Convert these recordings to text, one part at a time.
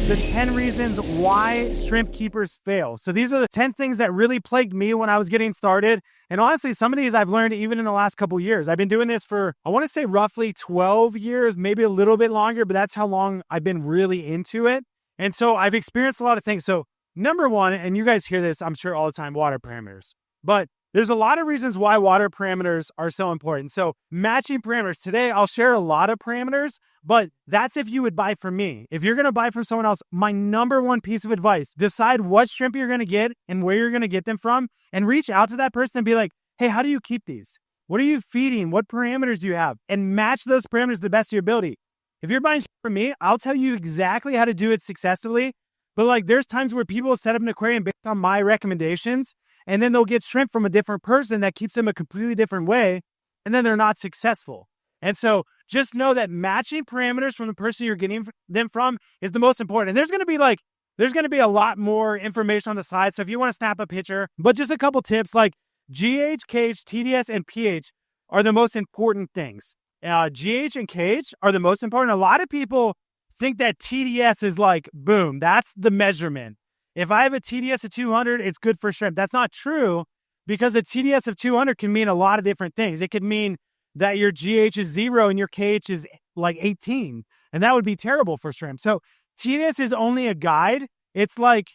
the 10 reasons why shrimp keepers fail. So these are the 10 things that really plagued me when I was getting started. And honestly, some of these I've learned even in the last couple of years. I've been doing this for, I want to say roughly 12 years, maybe a little bit longer, but that's how long I've been really into it. And so I've experienced a lot of things. So number one, and you guys hear this, I'm sure all the time, water parameters. But there's a lot of reasons why water parameters are so important. So matching parameters. Today, I'll share a lot of parameters, but that's if you would buy from me. If you're going to buy from someone else, my number one piece of advice, decide what shrimp you're going to get and where you're going to get them from, and reach out to that person and be like, hey, how do you keep these? What are you feeding? What parameters do you have? And match those parameters to the best of your ability. If you're buying shrimp from me, I'll tell you exactly how to do it successfully. But like, there's times where people set up an aquarium based on my recommendations, and then they'll get shrimp from a different person that keeps them a completely different way, and then they're not successful. And so just know that matching parameters from the person you're getting them from is the most important. And there's going to be a lot more information on the slide. So if you want to snap a picture, but just a couple tips, like GH, KH, TDS, and pH are the most important things. GH and KH are the most important. A lot of people think that TDS is like, boom, that's the measurement. If I have a TDS of 200, it's good for shrimp. That's not true, because a TDS of 200 can mean a lot of different things. It could mean that your GH is 0 and your KH is like 18, and that would be terrible for shrimp. So TDS is only a guide. It's like,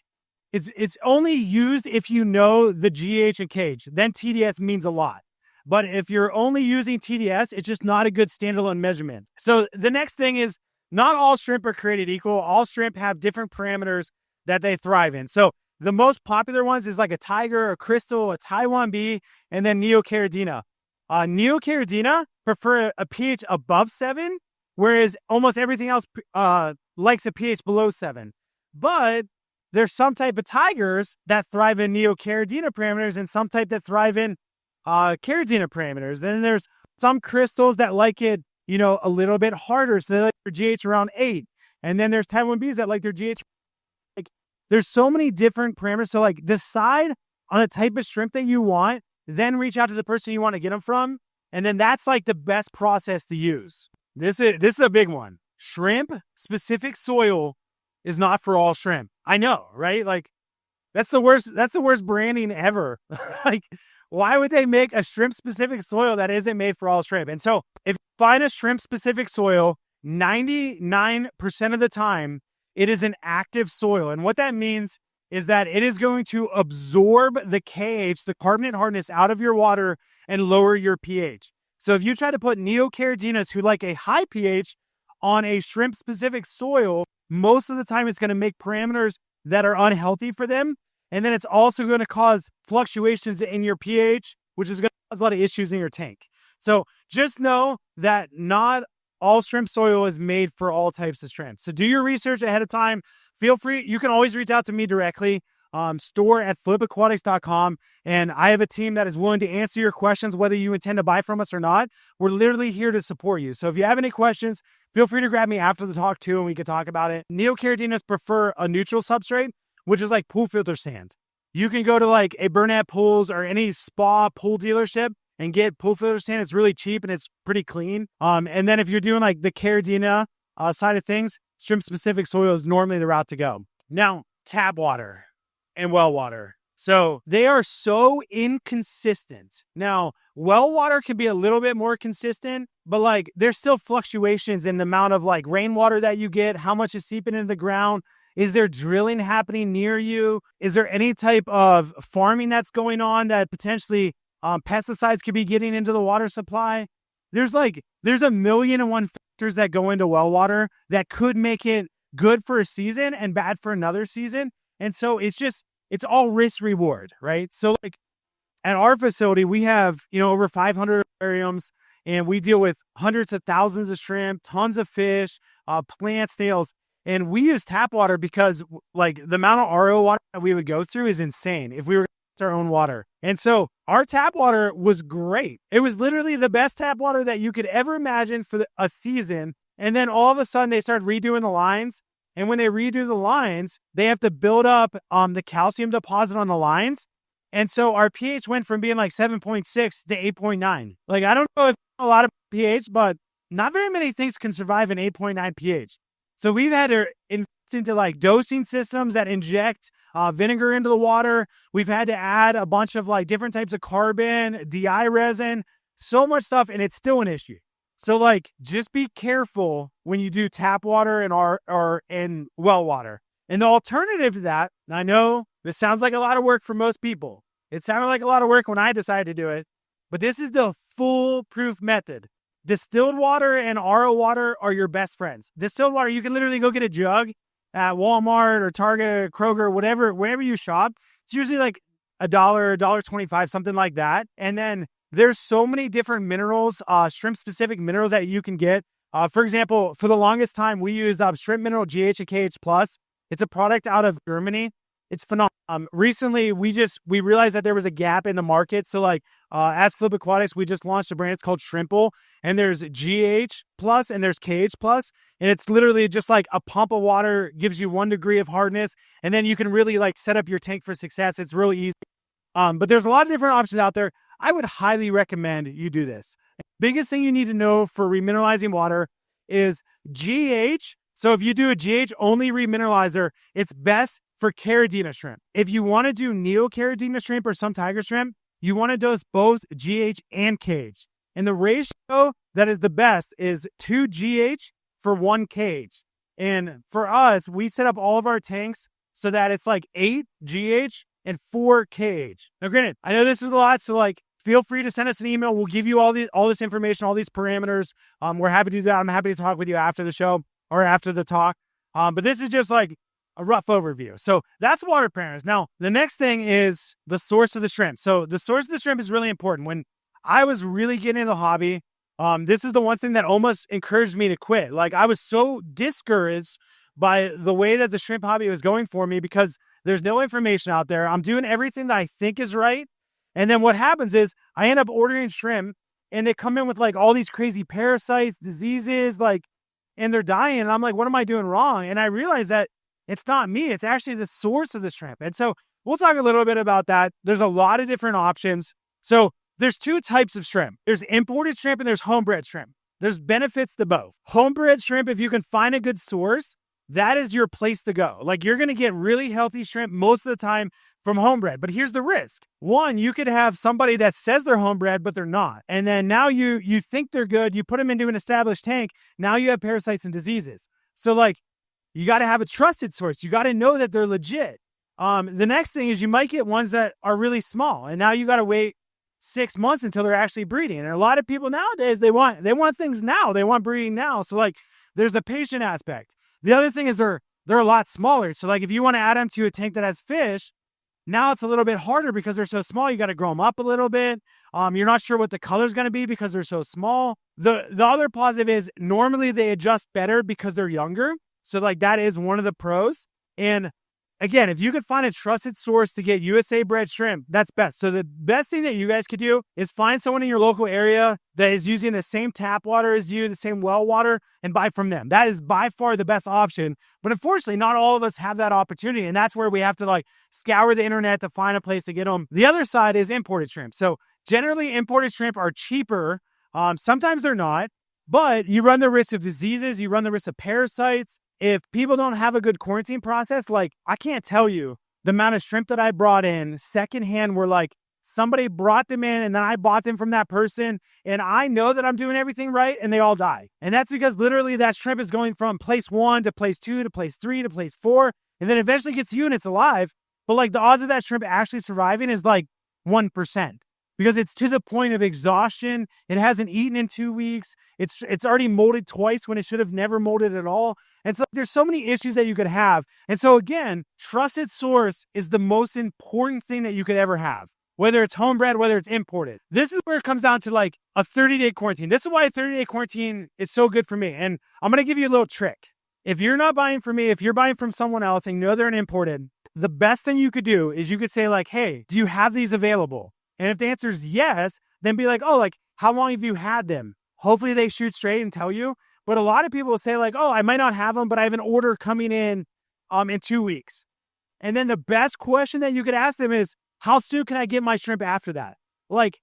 it's only used if you know the GH and KH. Then TDS means a lot. But if you're only using TDS, it's just not a good standalone measurement. So the next thing is, not all shrimp are created equal. All shrimp have different parameters that they thrive in. So the most popular ones is like a tiger, a crystal, a Taiwan bee, and then Neocaridina. Neocaridina prefer a pH above 7, whereas almost everything else likes a pH below 7. But there's some type of tigers that thrive in Neocaridina parameters and some type that thrive in Caridina parameters. Then there's some crystals that like it, a little bit harder. So they like their GH around 8. And then there's Taiwan bees that like their GH. Like, there's so many different parameters. So like, decide on a type of shrimp that you want, then reach out to the person you want to get them from. And then that's like the best process to use. This is a big one. Shrimp specific soil is not for all shrimp. I know, right? Like, that's the worst branding ever. Like, why would they make a shrimp-specific soil that isn't made for all shrimp? And so if you find a shrimp-specific soil, 99% of the time, it is an active soil. And what that means is that it is going to absorb the KH, the carbonate hardness, out of your water and lower your pH. So if you try to put Neocaridinas who like a high pH on a shrimp-specific soil, most of the time it's going to make parameters that are unhealthy for them. And then it's also going to cause fluctuations in your pH, which is going to cause a lot of issues in your tank. So just know that not all shrimp soil is made for all types of shrimp. So do your research ahead of time. Feel free. You can always reach out to me directly, store@flipaquatics.com. And I have a team that is willing to answer your questions, whether you intend to buy from us or not. We're literally here to support you. So if you have any questions, feel free to grab me after the talk too, and we can talk about it. Neocaridinas prefer a neutral substrate, which is like pool filter sand. You can go to like a Burnett Pools or any spa pool dealership and get pool filter sand. It's really cheap and it's pretty clean. And then if you're doing like the Caridina side of things, shrimp specific soil is normally the route to go. Now, tap water and well water. So they are so inconsistent. Now, well water can be a little bit more consistent, but like there's still fluctuations in the amount of like rainwater that you get, how much is seeping into the ground. Is there drilling happening near you? Is there any type of farming that's going on that potentially pesticides could be getting into the water supply? There's a million and one factors that go into well water that could make it good for a season and bad for another season. And so it's all risk reward, right? So like at our facility, we have, over 500 aquariums, and we deal with hundreds of thousands of shrimp, tons of fish, plants, snails. And we use tap water because like the amount of RO water that we would go through is insane if we were our own water. And so our tap water was great. It was literally the best tap water that you could ever imagine for a season. And then all of a sudden they started redoing the lines. And when they redo the lines, they have to build up the calcium deposit on the lines. And so our pH went from being like 7.6 to 8.9. Like, I don't know if a lot of pH, but not very many things can survive an 8.9 pH. So we've had to invest looked into like dosing systems that inject vinegar into the water. We've had to add a bunch of like different types of carbon, DI resin, so much stuff, and it's still an issue. So like, just be careful when you do tap water or in well water. And the alternative to that, and I know this sounds like a lot of work for most people. It sounded like a lot of work when I decided to do it, but this is the foolproof method. Distilled water and RO water are your best friends. Distilled water, you can literally go get a jug at Walmart or Target or Kroger, wherever you shop. It's usually like $1, $1.25, something like that. And then there's so many different minerals, shrimp-specific minerals that you can get. For example, for the longest time, we used shrimp mineral GH and KH+. It's a product out of Germany. It's phenomenal. Recently, we realized that there was a gap in the market. So like, as Flip Aquatics, we just launched a brand. It's called Shrimple. And there's GH plus and there's KH plus. And it's literally just like a pump of water gives you 1 degree of hardness. And then you can really like set up your tank for success. It's really easy. But there's a lot of different options out there. I would highly recommend you do this. Biggest thing you need to know for remineralizing water is GH. So if you do a GH only remineralizer, it's best for Caridina shrimp. If you want to do Neo-Caridina shrimp or some tiger shrimp, you want to dose both GH and KH. And the ratio that is the best is 2 GH for 1 KH. And for us, we set up all of our tanks so that it's like 8 GH and 4 KH. Now granted, I know this is a lot, so like, feel free to send us an email. We'll give you all this information, all these parameters. We're happy to do that. I'm happy to talk with you after the show or after the talk. But this is just like a rough overview. So that's water parameters. Now, the next thing is the source of the shrimp. So the source of the shrimp is really important. When I was really getting into the hobby, this is the one thing that almost encouraged me to quit. Like, I was so discouraged by the way that the shrimp hobby was going for me because there's no information out there. I'm doing everything that I think is right. And then what happens is I end up ordering shrimp and they come in with like all these crazy parasites, diseases, like, and they're dying. And I'm like, what am I doing wrong? And I realized that it's not me. It's actually the source of the shrimp. And so we'll talk a little bit about that. There's a lot of different options. So there's 2 types of shrimp. There's imported shrimp and there's homebred shrimp. There's benefits to both. Homebred shrimp, if you can find a good source, that is your place to go. Like, you're going to get really healthy shrimp most of the time from homebred. But here's the risk. One, you could have somebody that says they're homebred, but they're not. And then now you think they're good. You put them into an established tank. Now you have parasites and diseases. So like, you got to have a trusted source. You got to know that they're legit. The next thing is you might get ones that are really small. And now you got to wait 6 months until they're actually breeding. And a lot of people nowadays, they want things now. They want breeding now. So like, there's the patient aspect. The other thing is they're a lot smaller. So like, if you want to add them to a tank that has fish, now it's a little bit harder because they're so small. You got to grow them up a little bit. You're not sure what the color is going to be because they're so small. The other positive is normally they adjust better because they're younger. So like, that is one of the pros. And again, if you could find a trusted source to get USA bred shrimp, that's best. So the best thing that you guys could do is find someone in your local area that is using the same tap water as you, the same well water, and buy from them. That is by far the best option. But unfortunately, not all of us have that opportunity. And that's where we have to like scour the internet to find a place to get them. The other side is imported shrimp. So generally imported shrimp are cheaper. Sometimes they're not, but you run the risk of diseases. You run the risk of parasites. If people don't have a good quarantine process, like, I can't tell you the amount of shrimp that I brought in secondhand were like, somebody brought them in and then I bought them from that person and I know that I'm doing everything right and they all die. And that's because literally that shrimp is going from place 1 to place 2 to place 3 to place 4 and then eventually gets to you and it's alive. But like, the odds of that shrimp actually surviving is like 1%. Because it's to the point of exhaustion. It hasn't eaten in 2 weeks. It's already molded twice when it should have never molded at all. And so there's so many issues that you could have. And so again, trusted source is the most important thing that you could ever have. Whether it's homebred, whether it's imported. This is where it comes down to like a 30-day quarantine. This is why a 30-day quarantine is so good for me. And I'm going to give you a little trick. If you're not buying from me, if you're buying from someone else and you know they're an imported, the best thing you could do is you could say like, hey, do you have these available? And if the answer is yes, then be like, oh, like, how long have you had them? Hopefully they shoot straight and tell you. But a lot of people will say like, oh, I might not have them, but I have an order coming in 2 weeks. And then the best question that you could ask them is, how soon can I get my shrimp after that? Like,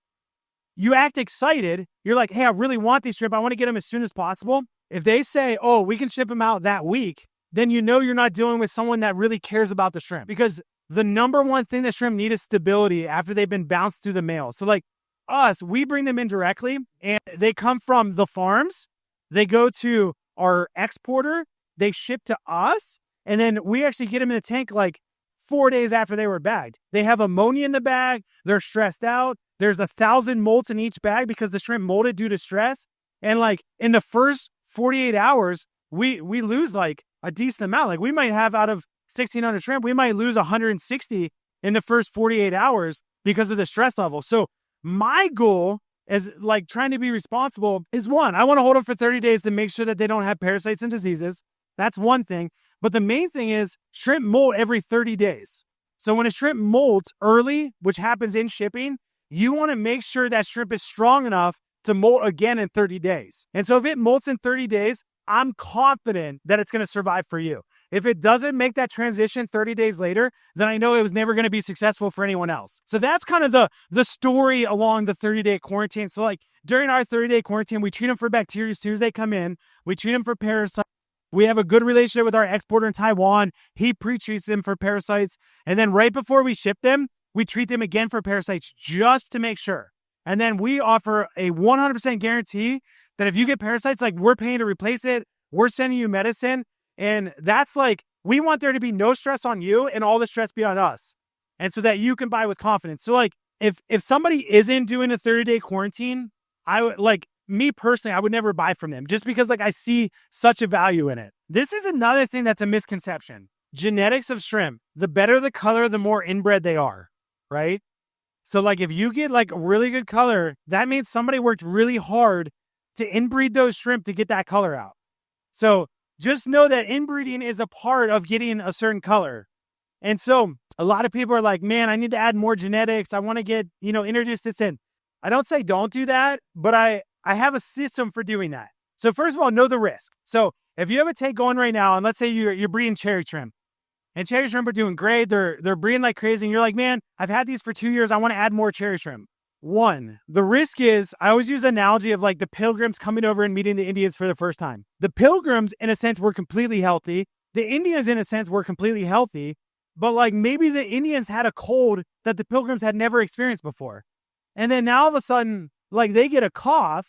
you act excited. You're like, hey, I really want these shrimp. I want to get them as soon as possible. If they say, oh, we can ship them out that week, then you know you're not dealing with someone that really cares about the shrimp. Because the number one thing that shrimp need is stability after they've been bounced through the mail. So like us, we bring them in directly and they come from the farms. They go to our exporter. They ship to us. And then we actually get them in the tank like 4 days after they were bagged. They have ammonia in the bag. They're stressed out. There's 1,000 molts in each bag because the shrimp molted due to stress. And like in the first 48 hours, we lose like a decent amount. Like we might have out of 1,600 shrimp, we might lose 160 in the first 48 hours because of the stress level. So my goal is like trying to be responsible is one, I want to hold them for 30 days to make sure that they don't have parasites and diseases. That's one thing. But the main thing is shrimp molt every 30 days. So when a shrimp molts early, which happens in shipping, you want to make sure that shrimp is strong enough to molt again in 30 days. And so if it molts in 30 days, I'm confident that it's going to survive for you. If it doesn't make that transition 30 days later, then I know it was never going to be successful for anyone else. So that's kind of the story along the 30-day quarantine. So like during our 30-day quarantine, we treat them for bacteria as soon as they come in. We treat them for parasites. We have a good relationship with our exporter in Taiwan. He pre-treats them for parasites. And then right before we ship them, we treat them again for parasites just to make sure. And then we offer a 100% guarantee that if you get parasites, like we're paying to replace it, we're sending you medicine. And that's like, we want there to be no stress on you and all the stress be on us. And so that you can buy with confidence. So like, if somebody isn't doing a 30-day quarantine, I would like, me personally, I would never buy from them just because like I see such a value in it. This is another thing that's a misconception. Genetics of shrimp, the better the color, the more inbred they are, right? So like if you get like a really good color, that means somebody worked really hard to inbreed those shrimp to get that color out. So just know that inbreeding is a part of getting a certain color. And so a lot of people are like, man, I need to add more genetics. I want to get, introduce this in. I don't say don't do that, but I have a system for doing that. So first of all, know the risk. So if you have a tank going right now, and let's say you're breeding cherry shrimp, and cherry shrimp are doing great, they're breeding like crazy, and you're like, man, I've had these for 2 years, I want to add more cherry shrimp. One, the risk is, I always use the analogy of like the pilgrims coming over and meeting the Indians for the first time. The pilgrims, in a sense, were completely healthy. The Indians, in a sense, were completely healthy, but like maybe the Indians had a cold that the pilgrims had never experienced before. And then now all of a sudden, like they get a cough,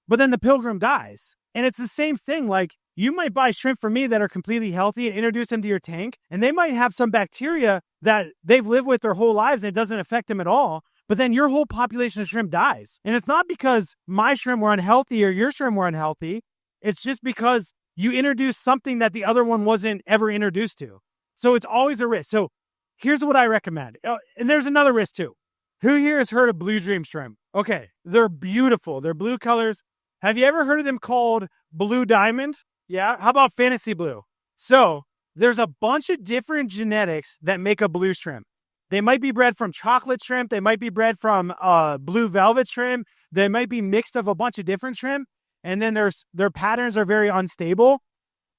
but then the pilgrim dies. And it's the same thing. Like you might buy shrimp from me that are completely healthy and introduce them to your tank. And they might have some bacteria that they've lived with their whole lives and it doesn't affect them at all. But then your whole population of shrimp dies. And it's not because my shrimp were unhealthy or your shrimp were unhealthy. It's just because you introduced something that the other one wasn't ever introduced to. So it's always a risk. So here's what I recommend. And there's another risk too. Who here has heard of blue dream shrimp? Okay, they're beautiful. They're blue colors. Have you ever heard of them called blue diamond? Yeah. How about fantasy blue? So there's a bunch of different genetics that make a blue shrimp. They might be bred from chocolate shrimp. They might be bred from blue velvet shrimp. They might be mixed of a bunch of different shrimp. And then their patterns are very unstable.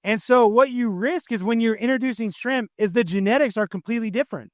And so what you risk is when you're introducing shrimp is the genetics are completely different.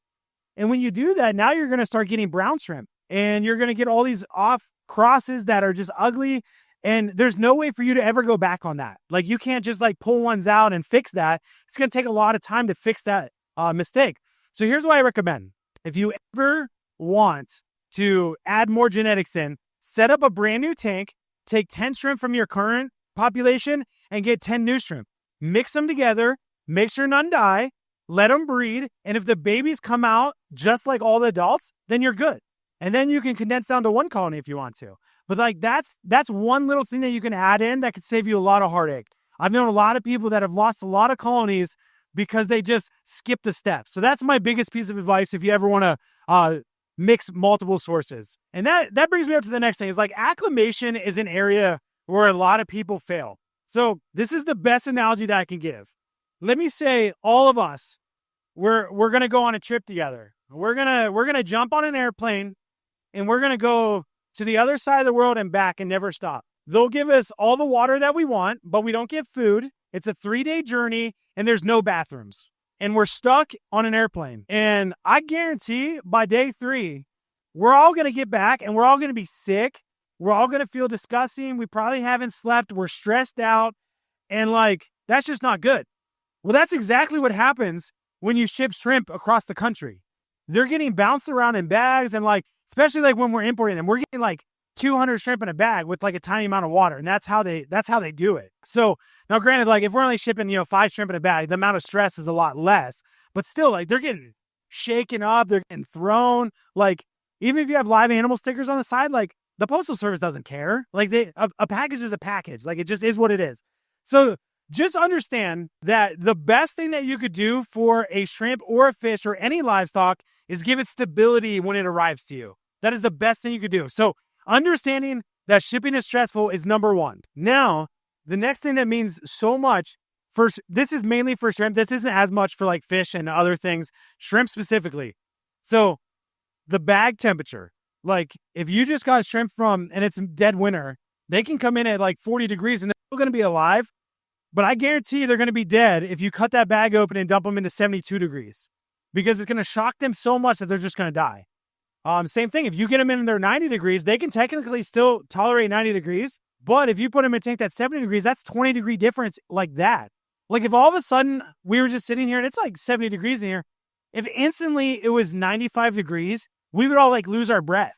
And when you do that, now you're going to start getting brown shrimp. And you're going to get all these off crosses that are just ugly. And there's no way for you to ever go back on that. Like you can't just like pull ones out and fix that. It's going to take a lot of time to fix that mistake. So here's what I recommend. If you ever want to add more genetics in, set up a brand new tank, take 10 shrimp from your current population and get 10 new shrimp. Mix them together, make sure none die, let them breed. And if the babies come out just like all the adults, then you're good. And then you can condense down to one colony if you want to. But like that's one little thing that you can add in that could save you a lot of heartache. I've known a lot of people that have lost a lot of colonies because they just skipped a step. So that's my biggest piece of advice if you ever want to mix multiple sources. And that brings me up to the next thing. Is like acclimation is an area where a lot of people fail. So this is the best analogy that I can give. Let me say all of us, we're going to go on a trip together. We're going to jump on an airplane and we're going to go to the other side of the world and back and never stop. They'll give us all the water that we want, but we don't get food. It's a 3-day journey and there's no bathrooms. And we're stuck on an airplane. And I guarantee by day 3, we're all going to get back and we're all going to be sick. We're all going to feel disgusting. We probably haven't slept. We're stressed out. And like, that's just not good. Well, that's exactly what happens when you ship shrimp across the country. They're getting bounced around in bags, and like, especially like when we're importing them, we're getting like 200 shrimp in a bag with like a tiny amount of water, and that's how they do it. So now, granted, like if we're only shipping 5 shrimp in a bag, the amount of stress is a lot less, but still, like they're getting shaken up, they're getting thrown. Like even if you have live animal stickers on the side, like the postal service doesn't care. Like a package is a package. Like it just is what it is. So just understand that the best thing that you could do for a shrimp or a fish or any livestock is give it stability when it arrives to you. That is the best thing you could do. So understanding that shipping is stressful is number one. Now, the next thing that means so much this is mainly for shrimp. This isn't as much for like fish and other things, shrimp specifically. So the bag temperature, like if you just got shrimp and it's dead winter, they can come in at like 40 degrees and they're still going to be alive. But I guarantee they're going to be dead if you cut that bag open and dump them into 72 degrees because it's going to shock them so much that they're just going to die. Same thing. If you get them in their 90 degrees, they can technically still tolerate 90 degrees. But if you put them in a tank that's 70 degrees, that's 20 degree difference like that. Like if all of a sudden we were just sitting here and it's like 70 degrees in here, if instantly it was 95 degrees, we would all like lose our breath.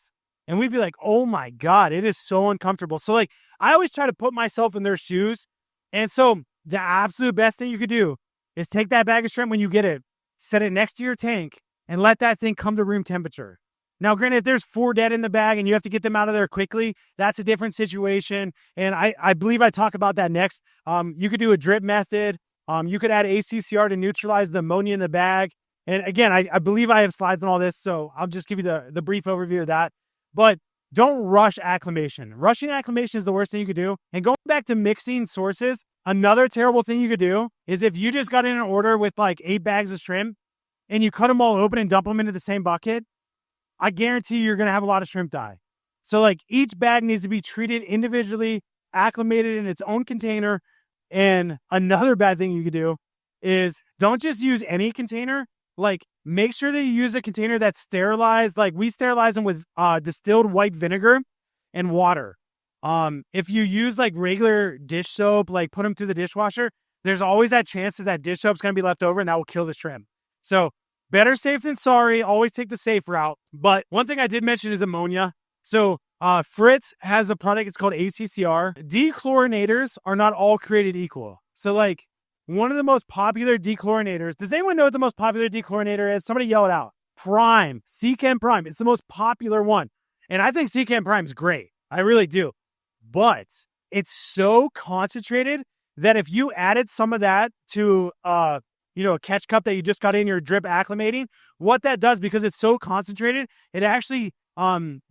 And we'd be like, oh my God, it is so uncomfortable. So like I always try to put myself in their shoes. And so the absolute best thing you could do is take that bag of shrimp when you get it, set it next to your tank, and let that thing come to room temperature. Now, granted, if there's 4 dead in the bag and you have to get them out of there quickly, that's a different situation. And I believe I talk about that next. You could do a drip method. You could add ACCR to neutralize the ammonia in the bag. And again, I believe I have slides on all this, so I'll just give you the brief overview of that. But don't rush acclimation. Rushing acclimation is the worst thing you could do. And going back to mixing sources, another terrible thing you could do is if you just got in an order with like 8 bags of shrimp and you cut them all open and dump them into the same bucket, I guarantee you're going to have a lot of shrimp die. So like each bag needs to be treated individually, acclimated in its own container. And another bad thing you could do is don't just use any container. Like make sure that you use a container that's sterilized. Like we sterilize them with distilled white vinegar and water. If you use like regular dish soap, like put them through the dishwasher, there's always that chance that dish soap's going to be left over and that will kill the shrimp. So better safe than sorry. Always take the safe route. But one thing I did mention is ammonia. So Fritz has a product, it's called ACCR. Dechlorinators are not all created equal. So like one of the most popular dechlorinators, does anyone know what the most popular dechlorinator is? Somebody yell it out. Prime, Seachem Prime. It's the most popular one. And I think Seachem Prime is great. I really do. But it's so concentrated that if you added some of that to, a catch cup that you just got in your drip acclimating, what that does, because it's so concentrated, it actually it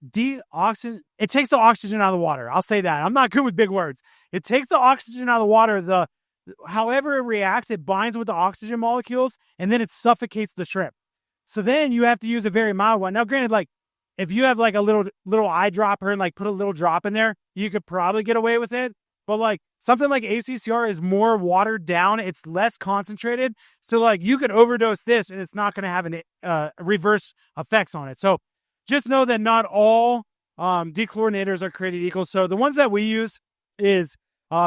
takes the oxygen out of the water. I'll say that. I'm not good with big words. It takes the oxygen out of the water. However it reacts, it binds with the oxygen molecules and then it suffocates the shrimp. So then you have to use a very mild one. Now, granted, like if you have like a little eyedropper and like put a little drop in there, you could probably get away with it. But like something like ACCR is more watered down. It's less concentrated. So like you could overdose this and it's not going to have an reverse effects on it. So just know that not all dechlorinators are created equal. So the ones that we use is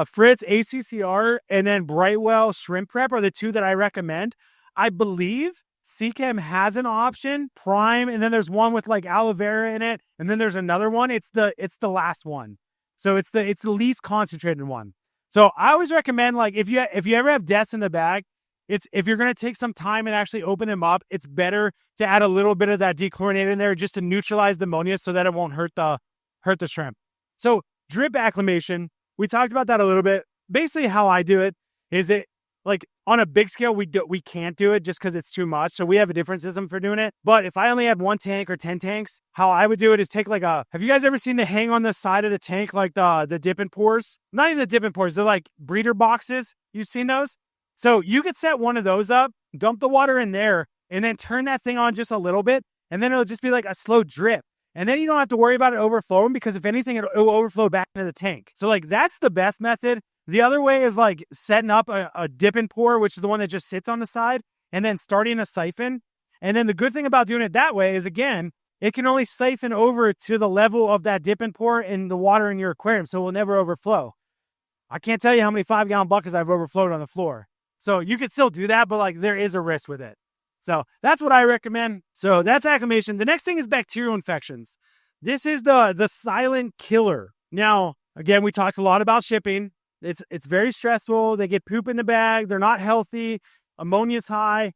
Fritz, ACCR, and then Brightwell Shrimp Prep are the 2 that I recommend. I believe Seachem has an option, Prime, and then there's one with like aloe vera in it, and then there's another one. It's the last one. So it's the least concentrated one. So I always recommend, like if you ever have deaths in the bag, if you're going to take some time and actually open them up, it's better to add a little bit of that dechlorinator in there just to neutralize the ammonia so that it won't hurt the shrimp. So drip acclimation, we talked about that a little bit. Basically how I do it is like on a big scale, we can't do it just because it's too much. So we have a different system for doing it. But if I only had 1 tank or 10 tanks, how I would do it is take like have you guys ever seen the hang on the side of the tank, like the dip and pours? Not even the dip and pours. They're like breeder boxes. You've seen those? So you could set one of those up, dump the water in there, and then turn that thing on just a little bit. And then it'll just be like a slow drip. And then you don't have to worry about it overflowing because if anything, it'll overflow back into the tank. So like that's the best method. The other way is like setting up a dip and pour, which is the one that just sits on the side, and then starting a siphon. And then the good thing about doing it that way is, again, it can only siphon over to the level of that dip and pour in the water in your aquarium, so it will never overflow. I can't tell you how many 5-gallon buckets I've overflowed on the floor. So you could still do that, but like there is a risk with it. So that's what I recommend. So that's acclimation. The next thing is bacterial infections. This is the silent killer. Now, again, we talked a lot about shipping. It's very stressful. They get poop in the bag. They're not healthy. Ammonia's high.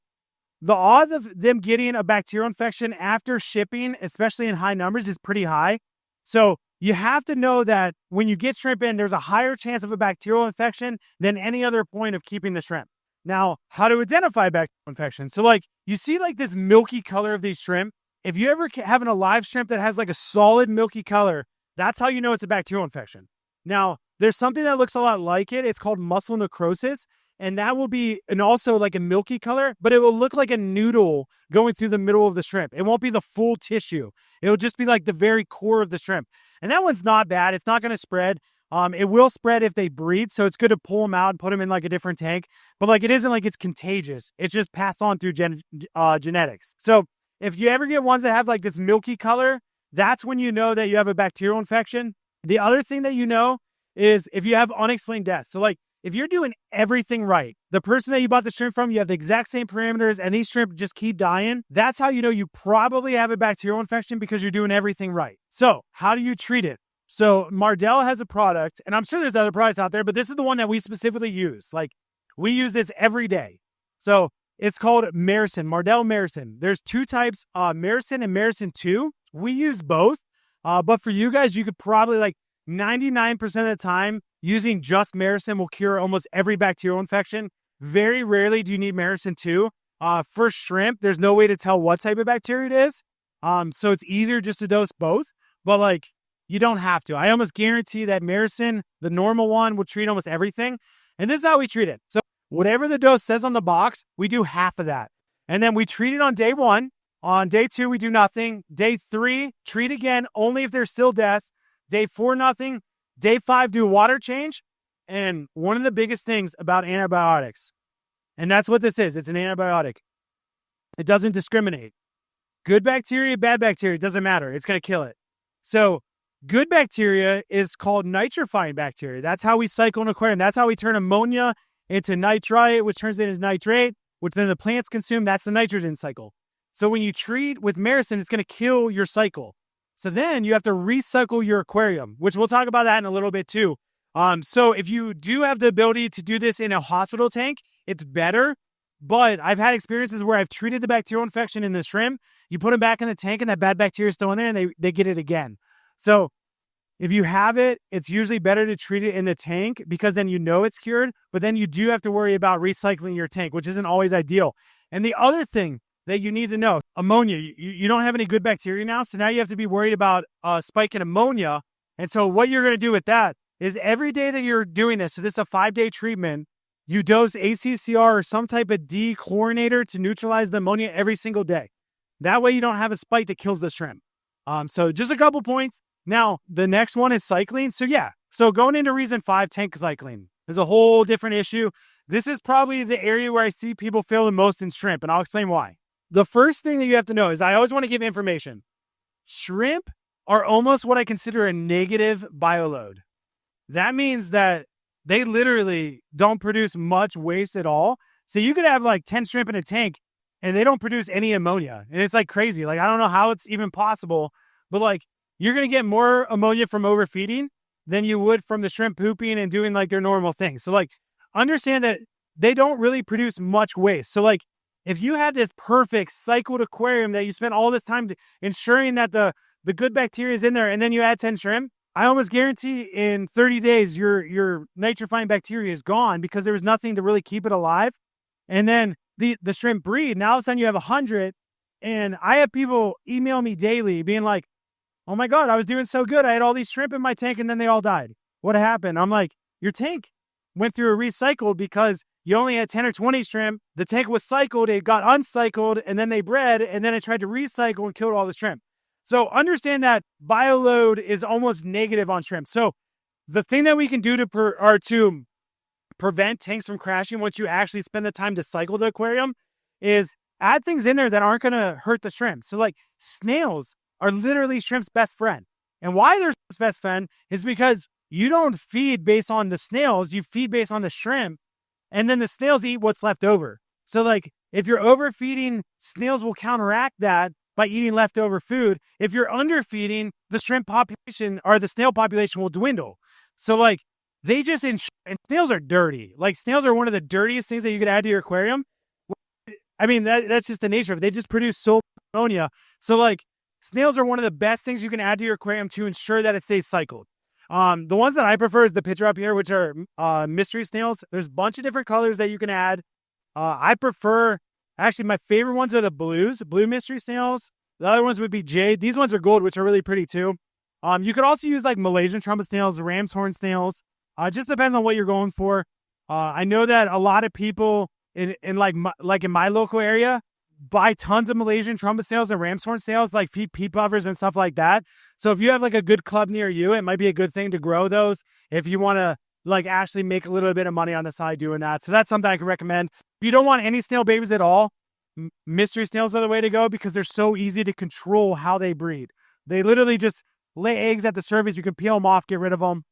The odds of them getting a bacterial infection after shipping, especially in high numbers, is pretty high. So you have to know that when you get shrimp in, there's a higher chance of a bacterial infection than any other point of keeping the shrimp. Now, how to identify bacterial infection? So like you see like this milky color of these shrimp. If you ever have an alive shrimp that has like a solid milky color, that's how you know it's a bacterial infection. Now, there's something that looks a lot like it. It's called muscle necrosis. And that will be, and also like a milky color, but it will look like a noodle going through the middle of the shrimp. It won't be the full tissue. It'll just be like the very core of the shrimp. And that one's not bad. It's not going to spread. It will spread if they breed. So it's good to pull them out and put them in like a different tank. But like, it isn't like it's contagious. It's just passed on through genetics. So if you ever get ones that have like this milky color, that's when you know that you have a bacterial infection. The other thing that you know is if you have unexplained deaths. So like, if you're doing everything right, the person that you bought the shrimp from, you have the exact same parameters and these shrimp just keep dying, that's how you know you probably have a bacterial infection because you're doing everything right. So how do you treat it? So Mardel has a product, and I'm sure there's other products out there, but this is the one that we specifically use. Like we use this every day. So it's called Maricin, Mardel Maricin. There's two types, Maricin and Maricin 2. We use both, but for you guys, you could probably like 99% of the time, using just Maricin will cure almost every bacterial infection. Very rarely do you need Maricin 2. For shrimp, there's no way to tell what type of bacteria it is. So it's easier just to dose both, but like you don't have to. I almost guarantee that Maricin, the normal one, will treat almost everything. And this is how we treat it. So whatever the dose says on the box, we do half of that. And then we treat it on day 1. On day 2, we do nothing. Day 3, treat again only if there's still deaths. Day 4, nothing. Day 5, do a water change. And one of the biggest things about antibiotics, and that's what this is, it's an antibiotic. It doesn't discriminate. Good bacteria, bad bacteria, it doesn't matter. It's going to kill it. So good bacteria is called nitrifying bacteria. That's how we cycle an aquarium. That's how we turn ammonia into nitrite, which turns into nitrate, which then the plants consume. That's the nitrogen cycle. So when you treat with Maricin, it's going to kill your cycle. So then you have to recycle your aquarium, which we'll talk about that in a little bit too. So if you do have the ability to do this in a hospital tank, it's better. But I've had experiences where I've treated the bacterial infection in the shrimp. You put them back in the tank and that bad bacteria is still in there and they get it again. So if you have it, it's usually better to treat it in the tank because then you know it's cured. But then you do have to worry about recycling your tank, which isn't always ideal. And the other thing that you need to know, ammonia, you don't have any good bacteria now. So now you have to be worried about a spike in ammonia. And so what you're going to do with that is every day that you're doing this, so this is a 5-day treatment, you dose ACCR or some type of dechlorinator to neutralize the ammonia every single day. That way you don't have a spike that kills the shrimp. So just a couple points. Now, the next one is cycling. So yeah, so going into reason 5, tank cycling is a whole different issue. This is probably the area where I see people fail the most in shrimp, and I'll explain why. The first thing that you have to know is I always want to give information. Shrimp are almost what I consider a negative bioload. That means that they literally don't produce much waste at all. So you could have like 10 shrimp in a tank and they don't produce any ammonia. And it's like crazy. Like, I don't know how it's even possible, but like you're going to get more ammonia from overfeeding than you would from the shrimp pooping and doing like their normal things. So like understand that they don't really produce much waste. So like if you had this perfect cycled aquarium that you spent all this time ensuring that the good bacteria is in there and then you add 10 shrimp, I almost guarantee in 30 days your nitrifying bacteria is gone because there was nothing to really keep it alive. And then the shrimp breed. Now all of a sudden you have 100, and I have people email me daily being like, oh my God, I was doing so good. I had all these shrimp in my tank and then they all died. What happened? I'm like, your tank went through a recycle because you only had 10 or 20 shrimp. The tank was cycled, it got uncycled, and then they bred, and then it tried to recycle and killed all the shrimp. So understand that bioload is almost negative on shrimp. So the thing that we can do to prevent tanks from crashing once you actually spend the time to cycle the aquarium is add things in there that aren't going to hurt the shrimp. So like snails are literally shrimp's best friend. And why they're shrimp's best friend is because you don't feed based on the snails, you feed based on the shrimp, and then the snails eat what's left over. So like if you're overfeeding, snails will counteract that by eating leftover food. If you're underfeeding, the shrimp population or the snail population will dwindle. So like they just, and snails are dirty. Like snails are one of the dirtiest things that you could add to your aquarium. I mean, that's just the nature of it. They just produce so much ammonia. So like snails are one of the best things you can add to your aquarium to ensure that it stays cycled. The ones that I prefer is the picture up here, which are mystery snails. There's a bunch of different colors that you can add. I prefer, actually, my favorite ones are the blue mystery snails. The other ones would be jade. These ones are gold, which are really pretty too. You could also use like Malaysian trumpet snails, ram's horn snails. It just depends on what you're going for. I know that a lot of people in my local area buy tons of Malaysian trumpet snails and ram's horn snails, like feed peat buffers and stuff like that. So if you have like a good club near you, it might be a good thing to grow those if you want to like actually make a little bit of money on the side doing that. So that's something I can recommend. If you don't want any snail babies at all, mystery snails are the way to go because they're so easy to control how they breed. They literally just lay eggs at the surface. You can peel them off, get rid of them.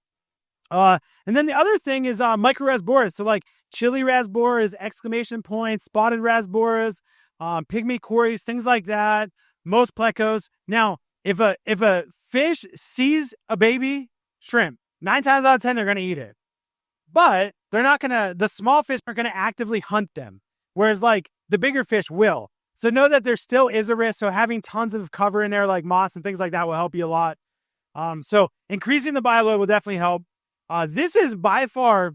And then the other thing is micro rasboras. So like chili rasboras, exclamation points, spotted rasboras, pygmy cories, things like that. Most plecos. Now, if a fish sees a baby shrimp, 9 times out of 10 they're gonna eat it. But they're not gonna. The small fish aren't gonna actively hunt them, whereas like the bigger fish will. So know that there still is a risk. So having tons of cover in there, like moss and things like that, will help you a lot. So increasing the bioload will definitely help. This is by far,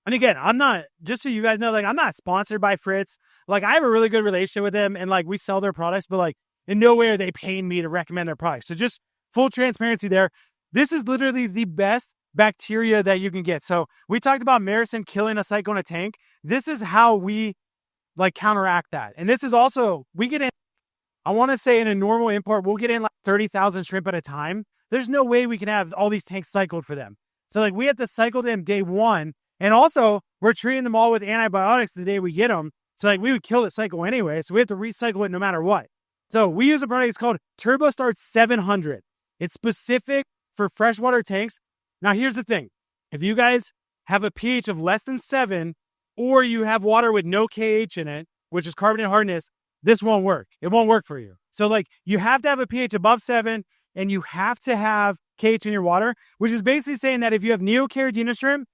and again, I'm not, just so you guys know, like I'm not sponsored by Fritz. Like I have a really good relationship with them and like we sell their products, but like in no way are they paying me to recommend their products. So just full transparency there. This is literally the best bacteria that you can get. So we talked about Maricin killing a cycle in a tank. This is how we like counteract that. And this is also, we get in, I want to say in a normal import, we'll get in like 30,000 shrimp at a time. There's no way we can have all these tanks cycled for them. So like we have to cycle them day one. And also we're treating them all with antibiotics the day we get them. So like we would kill the cycle anyway. So we have to recycle it no matter what. So we use a product, it's called TurboStart 700. It's specific for freshwater tanks. Now here's the thing. If you guys have a pH of less than 7, or you have water with no KH in it, which is carbonate hardness, this won't work. It won't work for you. So like you have to have a pH above 7 and you have to have KH in your water, which is basically saying that if you have neocaridina shrimp,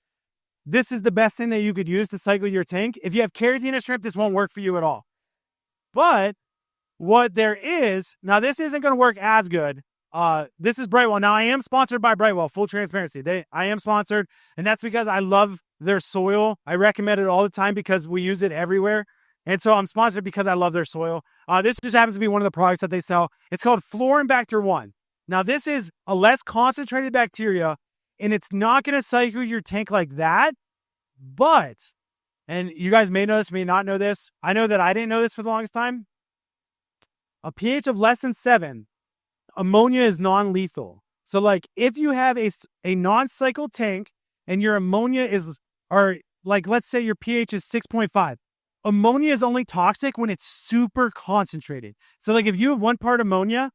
this is the best thing that you could use to cycle your tank. If you have caridina shrimp, this won't work for you at all. But what there is, now this isn't going to work as good. This is Brightwell. Now I am sponsored by Brightwell, full transparency. I am sponsored, and that's because I love their soil. I recommend it all the time because we use it everywhere. And so I'm sponsored because I love their soil. This just happens to be one of the products that they sell. It's called Florinbacter 1. Now this is a less concentrated bacteria, and it's not going to cycle your tank like that. But, and you guys may know this, may not know this. I know that I didn't know this for the longest time. A pH of less than 7, ammonia is non-lethal. So like if you have a non-cycled tank and your ammonia is, or like let's say your pH is 6.5, ammonia is only toxic when it's super concentrated. So like if you have 1 part ammonia,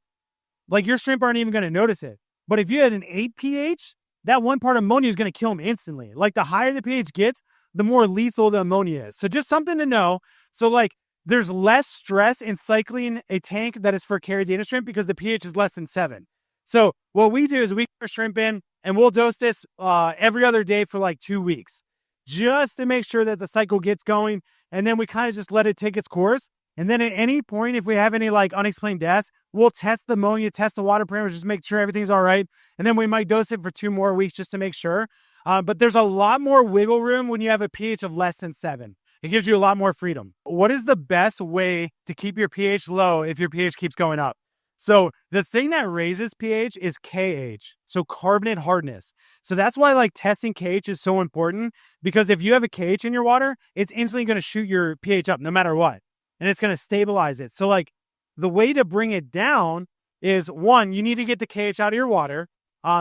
like your shrimp aren't even going to notice it. But if you had an 8 pH, that 1 part ammonia is going to kill them instantly. Like the higher the pH gets, the more lethal the ammonia is. So just something to know. So like there's less stress in cycling a tank that is for caridina shrimp because the pH is less than 7. So what we do is we put shrimp in and we'll dose this every other day for like 2 weeks just to make sure that the cycle gets going. And then we kind of just let it take its course. And then at any point, if we have any like unexplained deaths, we'll test the ammonia, test the water parameters, just make sure everything's all right. And then we might dose it for 2 more weeks just to make sure. But there's a lot more wiggle room when you have a pH of less than 7. It gives you a lot more freedom. What is the best way to keep your pH low if your pH keeps going up? So the thing that raises pH is KH, so carbonate hardness. So that's why like testing KH is so important, because if you have a KH in your water, it's instantly going to shoot your pH up no matter what. And it's going to stabilize it. So like the way to bring it down is, 1, you need to get the KH out of your water.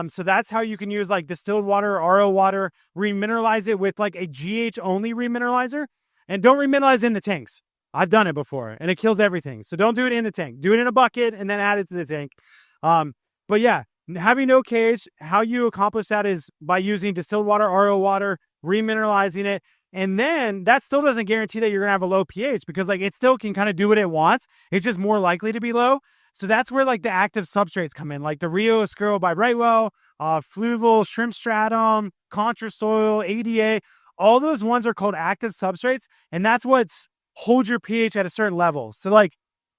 So that's how you can use like distilled water, RO water, remineralize it with like a GH only remineralizer. And don't remineralize in the tanks. I've done it before and it kills everything. So don't do it in the tank. Do it in a bucket and then add it to the tank. But yeah, Having no cage, how you accomplish that is by using distilled water, RO water, remineralizing it. And then that still doesn't guarantee that you're going to have a low pH, because like it still can kind of do what it wants. It's just more likely to be low. So that's where like the active substrates come in, like the Rio Oscuro by Brightwell, Fluval, Shrimp Stratum, Contra Soil, ADA. All those ones are called active substrates. And that's what's hold your pH at a certain level. So like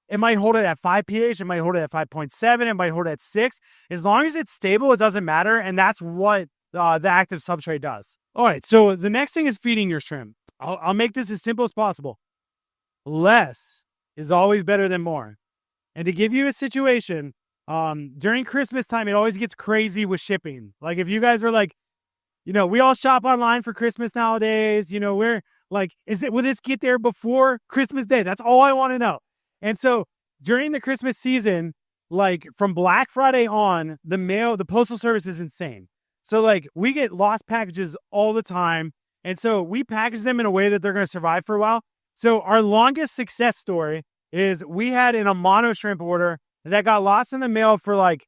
it might hold it at 5 pH, it might hold it at 5.7, it might hold it at 6. As long as it's stable, it doesn't matter. And that's what the active substrate does. All right, so the next thing is feeding your shrimp. I'll make this as simple as possible. Less is always better than more. And to give you a situation, during Christmas time, it always gets crazy with shipping. Like if you guys are like, we all shop online for Christmas nowadays. We're like, will this get there before Christmas Day? That's all I want to know. And so during the Christmas season, like from Black Friday on, the postal service is insane. So like we get lost packages all the time. And so we package them in a way that they're going to survive for a while. So our longest success story is we had an Amano shrimp order that got lost in the mail for like,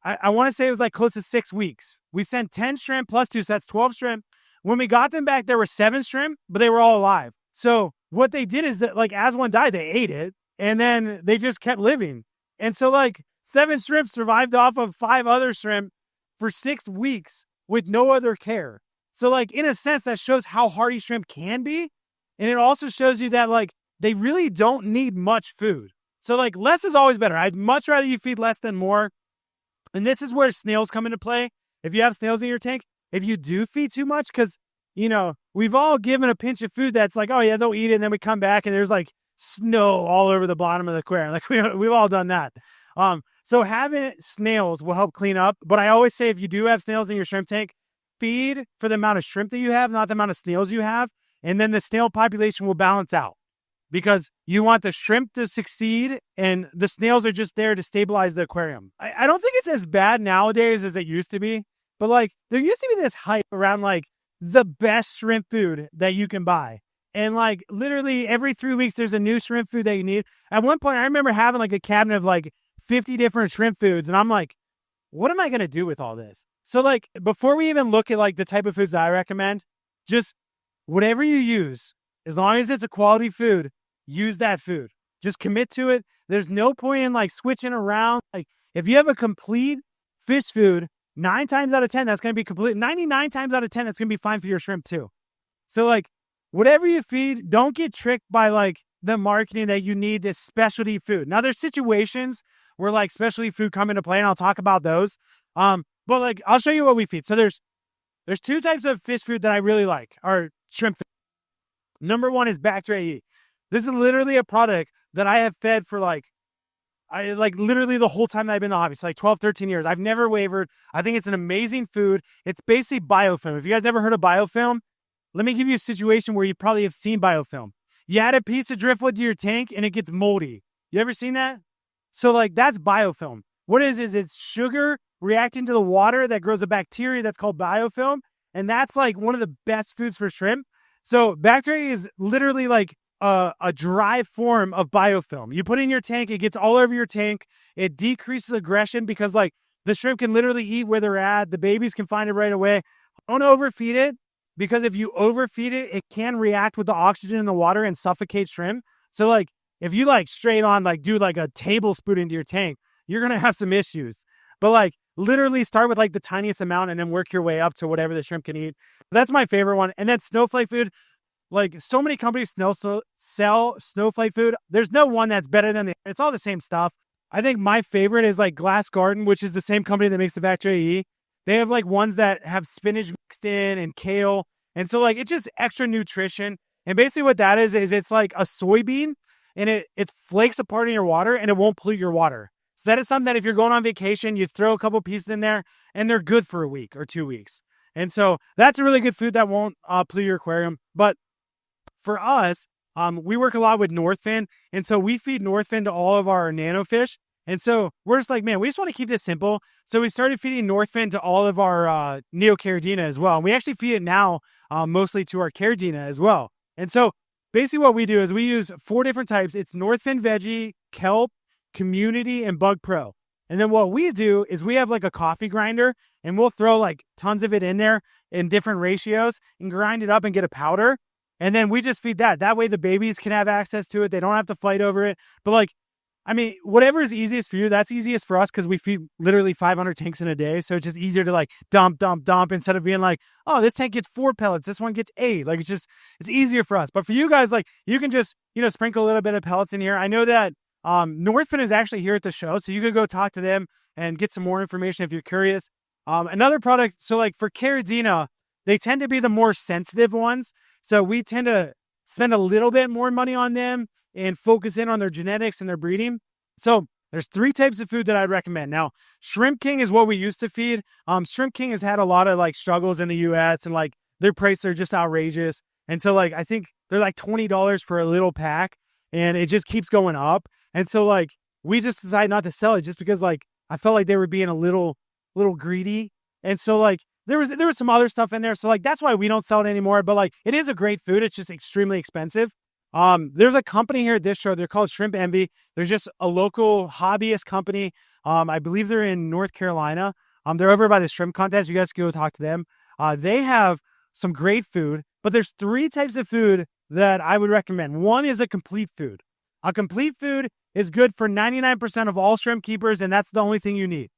I want to say it was like close to 6 weeks. We sent 10 shrimp plus 2, so that's 12 shrimp. When we got them back, there were 7 shrimp, but they were all alive. So what they did is that like as one died, they ate it. And then they just kept living. And so like 7 shrimp survived off of 5 other shrimp for 6 weeks with no other care. So like in a sense, that shows how hardy shrimp can be. And it also shows you that like they really don't need much food. So like less is always better. I'd much rather you feed less than more. And this is where snails come into play. If you have snails in your tank, if you do feed too much, because, we've all given a pinch of food that's like, oh yeah, they'll eat it. And then we come back and there's like snow all over the bottom of the aquarium. Like we've all done that. So having snails will help clean up. But I always say if you do have snails in your shrimp tank, feed for the amount of shrimp that you have, not the amount of snails you have. And then the snail population will balance out, because you want the shrimp to succeed and the snails are just there to stabilize the aquarium. I don't think it's as bad nowadays as it used to be, but like there used to be this hype around like the best shrimp food that you can buy. And like literally every 3 weeks, there's a new shrimp food that you need. At one point, I remember having like a cabinet of like 50 different shrimp foods. And I'm like, what am I going to do with all this? So like before we even look at like the type of foods that I recommend, just whatever you use, as long as it's a quality food, use that food. Just commit to it. There's no point in like switching around. Like if you have a complete fish food, 9 times out of 10, that's going to be complete. 99 times out of 10, that's going to be fine for your shrimp too. So like, whatever you feed, don't get tricked by like the marketing that you need this specialty food. Now there's situations where like specialty food come into play, and I'll talk about those. But like I'll show you what we feed. So there's 2 types of fish food that I really like, or shrimp food. Number 1 is Bacteria E. This is literally a product that I have fed for literally the whole time that I've been in the hobby. So like 12, 13 years. I've never wavered. I think it's an amazing food. It's basically biofilm. If you guys never heard of biofilm, let me give you a situation where you probably have seen biofilm. You add a piece of driftwood to your tank and it gets moldy. You ever seen that? So like that's biofilm. What it is it's sugar reacting to the water that grows a bacteria that's called biofilm. And that's like one of the best foods for shrimp. So Bacteria is literally like a dry form of biofilm. You put it in your tank, it gets all over your tank. It decreases aggression because like the shrimp can literally eat where they're at. The babies can find it right away. Don't overfeed it, because if you overfeed it, it can react with the oxygen in the water and suffocate shrimp. So like if you like straight on like do like a tablespoon into your tank, you're going to have some issues. But like literally start with like the tiniest amount and then work your way up to whatever the shrimp can eat. That's my favorite one. And then snowflake food. Like so many companies sell snowflake food. There's no one that's better than the other. It's all the same stuff. I think my favorite is like Glass Garden, which is the same company that makes the Bacteria E. They have like ones that have spinach mixed in and kale. And so like it's just extra nutrition. And basically what that is it's like a soybean, and it flakes apart in your water and it won't pollute your water. So that is something that if you're going on vacation, you throw a couple pieces in there and they're good for a week or 2 weeks. And so that's a really good food that won't pollute your aquarium. But for us, we work a lot with Northfin, and so we feed Northfin to all of our nano fish. And so we're just like, man, we just want to keep this simple. So we started feeding Northfin to all of our Neocaridina as well. And we actually feed it now mostly to our Caridina as well. And so basically what we do is we use 4 different types. It's Northfin Veggie, Kelp, Community, and Bug Pro. And then what we do is we have like a coffee grinder, and we'll throw like tons of it in there in different ratios and grind it up and get a powder. And then we just feed that. That way the babies can have access to it. They don't have to fight over it. But like, I mean, whatever is easiest for you, that's easiest for us because we feed literally 500 tanks in a day. So it's just easier to like dump instead of being like, oh, this tank gets 4 pellets, this one gets 8. Like it's easier for us. But for you guys, like you can just, sprinkle a little bit of pellets in here. I know that Northfin is actually here at the show, so you could go talk to them and get some more information if you're curious. Another product, so like for Caridina, they tend to be the more sensitive ones. So we tend to spend a little bit more money on them and focus in on their genetics and their breeding. So there's 3 types of food that I'd recommend. Now, Shrimp King is what we used to feed. Shrimp King has had a lot of like struggles in the US, and like their prices are just outrageous. And so like, I think they're like $20 for a little pack, and it just keeps going up. And so like, we just decided not to sell it just because like, I felt like they were being a little greedy. And so like, there was some other stuff in there. So like, that's why we don't sell it anymore. But like, it is a great food. It's just extremely expensive. There's a company here at this show. They're called Shrimp Envy. They're just a local hobbyist company. I believe they're in North Carolina. They're over by the shrimp contest. You guys can go talk to them. They have some great food, but there's 3 types of food that I would recommend. One is a complete food. A complete food is good for 99% of all shrimp keepers, and that's the only thing you need.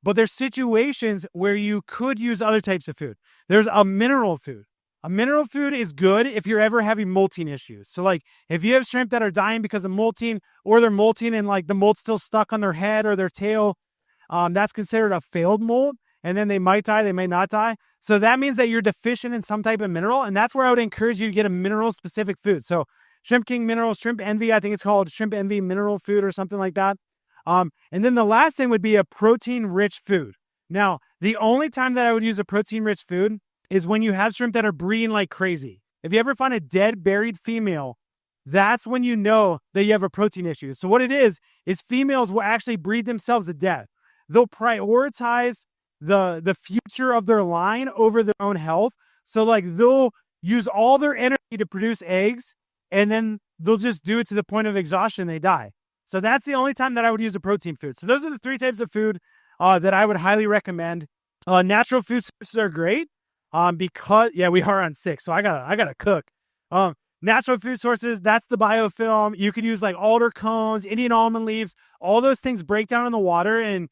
But there's situations where you could use other types of food. There's a mineral food. A mineral food is good if you're ever having molting issues. So like if you have shrimp that are dying because of molting, or they're molting and like the molt's still stuck on their head or their tail, that's considered a failed molt. And then they might die, they may not die. So that means that you're deficient in some type of mineral. And that's where I would encourage you to get a mineral specific food. So Shrimp King Mineral, Shrimp Envy, I think it's called Shrimp Envy Mineral Food or something like that. And then the last thing would be a protein-rich food. Now, the only time that I would use a protein-rich food is when you have shrimp that are breeding like crazy. If you ever find a dead, buried female, that's when you know that you have a protein issue. So what it is females will actually breed themselves to death. They'll prioritize the future of their line over their own health. So like they'll use all their energy to produce eggs, and then they'll just do it to the point of exhaustion, they die. So that's the only time that I would use a protein food. So those are the 3 types of food that I would highly recommend. Natural food sources are great because, yeah, we are on 6, so I gotta cook. Natural food sources, that's the biofilm. You could use like alder cones, Indian almond leaves, all those things break down in the water, and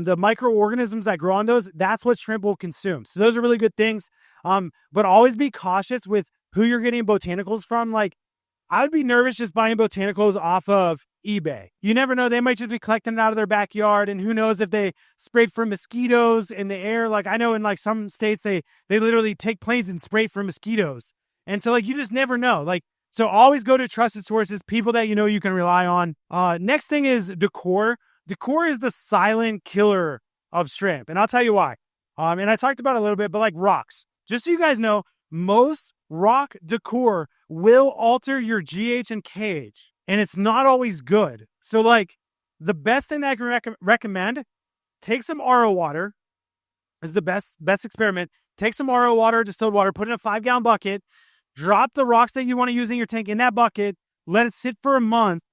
the microorganisms that grow on those, that's what shrimp will consume. So those are really good things. But always be cautious with who you're getting botanicals from. Like, I would be nervous just buying botanicals off of eBay. You never know. They might just be collecting it out of their backyard, and who knows if they sprayed for mosquitoes in the air. Like I know in like some states, they literally take planes and spray for mosquitoes. And so like, you just never know. Like, so always go to trusted sources, people that you know you can rely on. Next thing is decor. Decor is the silent killer of shrimp. And I'll tell you why. And I talked about it a little bit, but like rocks, just so you guys know, most rock decor will alter your GH and KH, and it's not always good. So like, the best thing that I can recommend, take some RO water, is the best experiment. Take some RO water, distilled water, put in a 5-gallon bucket, drop the rocks that you want to use in your tank in that bucket, let it sit for a month,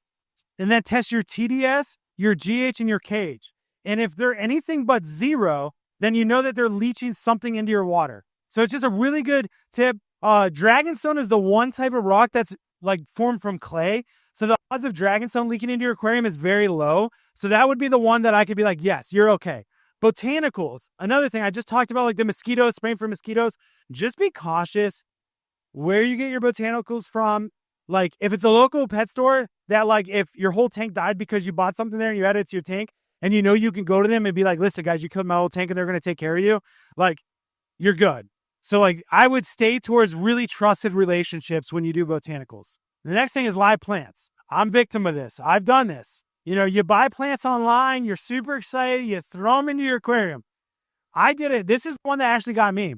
and then test your TDS, your GH, and your KH. And if they're anything but 0, then you know that they're leaching something into your water. So it's just a really good tip. Dragonstone is the one type of rock that's like formed from clay. So the odds of dragonstone leaking into your aquarium is very low. So that would be the one that I could be like, yes, you're okay. Botanicals, another thing I just talked about, like the mosquitoes, spraying for mosquitoes. Just be cautious where you get your botanicals from. Like if it's a local pet store that like, if your whole tank died because you bought something there and you added it to your tank, and you know you can go to them and be like, listen guys, you killed my whole tank and they're going to take care of you. Like, you're good. So like, I would stay towards really trusted relationships when you do botanicals. The next thing is live plants. I'm victim of this. I've done this. You know, you buy plants online, you're super excited, you throw them into your aquarium. I did it. This is the one that actually got me.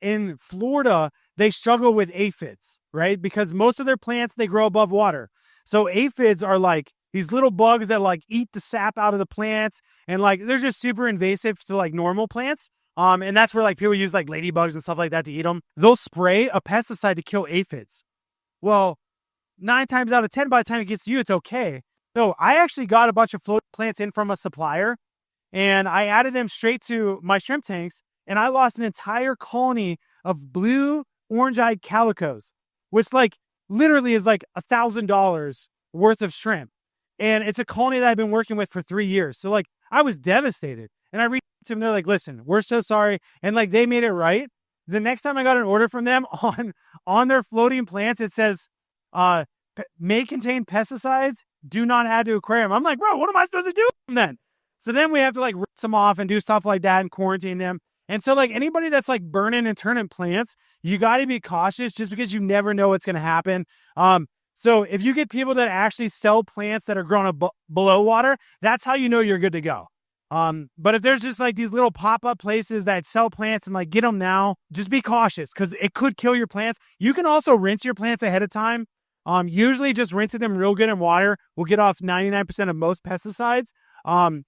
In Florida, they struggle with aphids, right? Because most of their plants, they grow above water. So aphids are like these little bugs that like eat the sap out of the plants, and like, they're just super invasive to like normal plants. And that's where like people use like ladybugs and stuff like that to eat them. They'll spray a pesticide to kill aphids. Well, 9 times out of 10, by the time it gets to you, it's okay. So I actually got a bunch of floating plants in from a supplier, and I added them straight to my shrimp tanks, and I lost an entire colony of blue orange-eyed calicos, which like literally is like $1,000 worth of shrimp. And it's a colony that I've been working with for 3 years. So like I was devastated. And I reached out to them, they're like, listen, we're so sorry. And like they made it right. The next time I got an order from them on their floating plants, it says may contain pesticides, do not add to aquarium. I'm like, bro, what am I supposed to do then? So then we have to like rinse them off and do stuff like that and quarantine them. And so like anybody that's like burning and turning plants, you got to be cautious just because you never know what's going to happen. So if you get people that actually sell plants that are grown below water, that's how you know you're good to go. But if there's just like these little pop-up places that sell plants and like get them now, just be cautious because it could kill your plants. You can also rinse your plants ahead of time. Usually just rinsing them real good in water will get off 99% of most pesticides.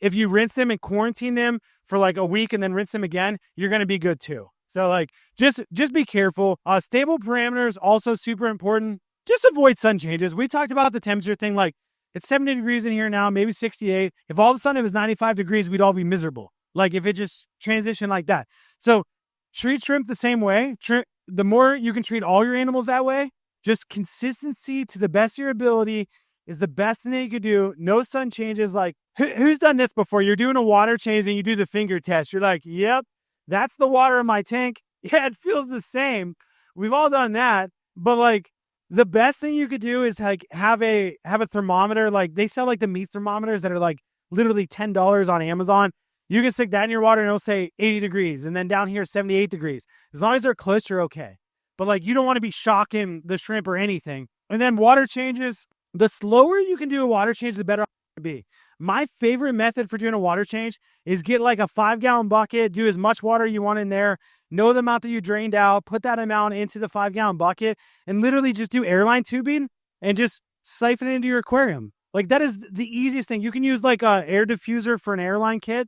If you rinse them and quarantine them for like a week and then rinse them again, you're going to be good too. So like, just be careful. Stable parameters, also super important. Just avoid sun changes. We talked about the temperature thing. Like it's 70 degrees in here now, maybe 68. If all of a sudden it was 95 degrees, we'd all be miserable. Like if it just transitioned like that. So treat shrimp the same way. The more you can treat all your animals that way, just consistency to the best of your ability is the best thing that you could do. No sun changes. Like who's done this before? You're doing a water change and you do the finger test. You're like, yep, that's the water in my tank. Yeah, it feels the same. We've all done that. But like the best thing you could do is like have a thermometer. Like they sell like the meat thermometers that are like literally $10 on Amazon. You can stick that in your water and it'll say 80 degrees. And then down here, 78 degrees. As long as they're close, you're okay. But like you don't want to be shocking the shrimp or anything. And then water changes. The slower you can do a water change, the better it will be. My favorite method for doing a water change is get like a 5-gallon bucket, do as much water you want in there, know the amount that you drained out, put that amount into the 5-gallon bucket, and literally just do airline tubing and just siphon it into your aquarium. Like that is the easiest thing. You can use like a air diffuser for an airline kit.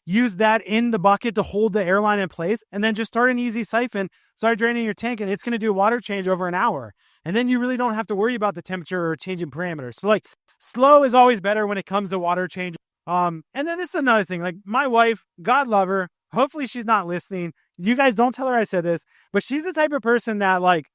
Use that in the bucket to hold the airline in place, and then just start an easy siphon, start draining your tank, and it's going to do a water change over an hour. And then you really don't have to worry about the temperature or changing parameters. So like slow is always better when it comes to water change. And then this is another thing, like my wife, God love her. Hopefully she's not listening. You guys don't tell her I said this, but she's the type of person that like,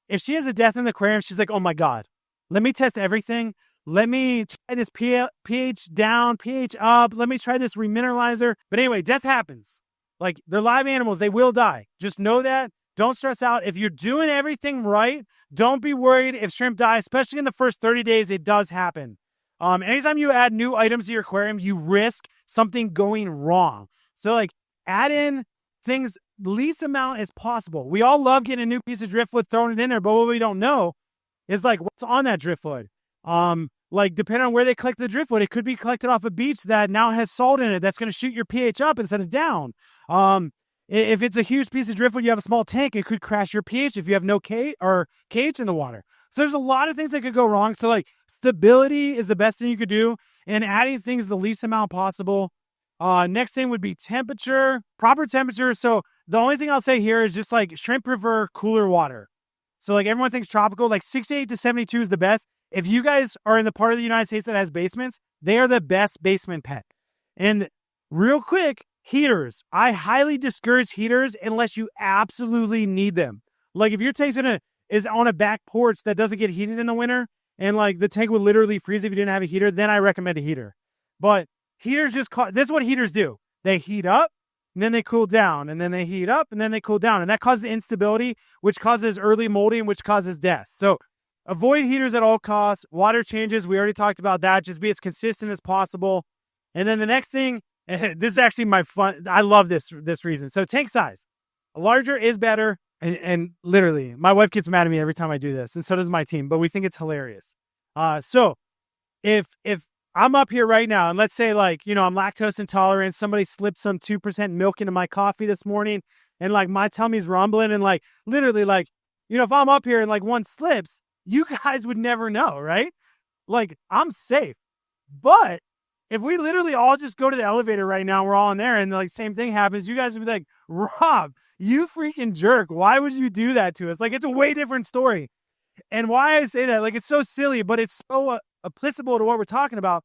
if she has a death in the aquarium, she's like, oh my God, let me test everything. Let me try this pH down, pH up. Let me try this remineralizer. But anyway, death happens. Like they're live animals. They will die. Just know that. Don't stress out. If you're doing everything right, don't be worried if shrimp die, especially in the first 30 days. It does happen. Anytime you add new items to your aquarium, you risk something going wrong. So like add in things the least amount as possible. We all love getting a new piece of driftwood, throwing it in there, but what we don't know is like what's on that driftwood. Like depending on where they collect the driftwood, it could be collected off a beach that now has salt in it. That's going to shoot your pH up instead of down. If it's a huge piece of driftwood, you have a small tank, it could crash your pH if you have no cage in the water. So there's a lot of things that could go wrong. So like stability is the best thing you could do, and adding things the least amount possible. Next thing would be temperature, proper temperature. So the only thing I'll say here is just like shrimp prefer cooler water. So like everyone thinks tropical, like 68 to 72 is the best. If you guys are in the part of the United States that has basements, they are the best basement pet. And real quick, heaters. I highly discourage heaters unless you absolutely need them. Like if your tank is on a back porch that doesn't get heated in the winter, and like the tank would literally freeze if you didn't have a heater, then I recommend a heater. But heaters this is what heaters do. They heat up, and then they cool down, and then they heat up, and then they cool down. And that causes instability, which causes early molding, which causes death. So avoid heaters at all costs. Water changes, we already talked about that. Just be as consistent as possible. And then the next thing, this is actually my fun. I love this reason. So tank size. Larger is better. And literally, my wife gets mad at me every time I do this. And so does my team. But we think it's hilarious. So if I'm up here right now, and let's say like, I'm lactose intolerant. Somebody slipped some 2% milk into my coffee this morning. And like my tummy's rumbling. And like literally like, if I'm up here and like one slips, you guys would never know, right? Like I'm safe. But if we literally all just go to the elevator right now, we're all in there and like same thing happens, you guys would be like, Rob, you freaking jerk. Why would you do that to us? Like it's a way different story. And why I say that, like it's so silly, but it's so applicable to what we're talking about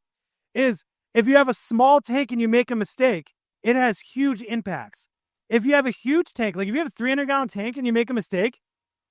is if you have a small tank and you make a mistake, it has huge impacts. If you have a huge tank, like if you have a 300-gallon tank and you make a mistake,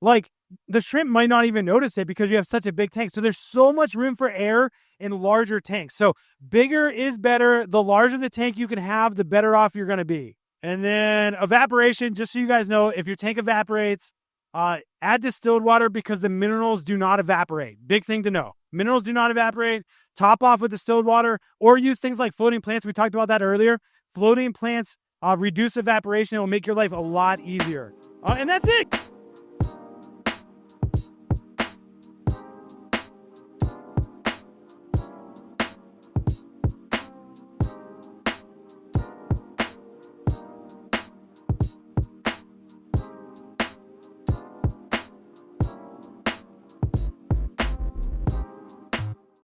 like the shrimp might not even notice it because you have such a big tank. So there's so much room for error in larger tanks. So bigger is better. The larger the tank you can have, the better off you're going to be. And then evaporation, just so you guys know, if your tank evaporates, add distilled water because the minerals do not evaporate. Big thing to know. Minerals do not evaporate. Top off with distilled water or use things like floating plants. We talked about that earlier. Floating plants reduce evaporation. It will make your life a lot easier. And that's it.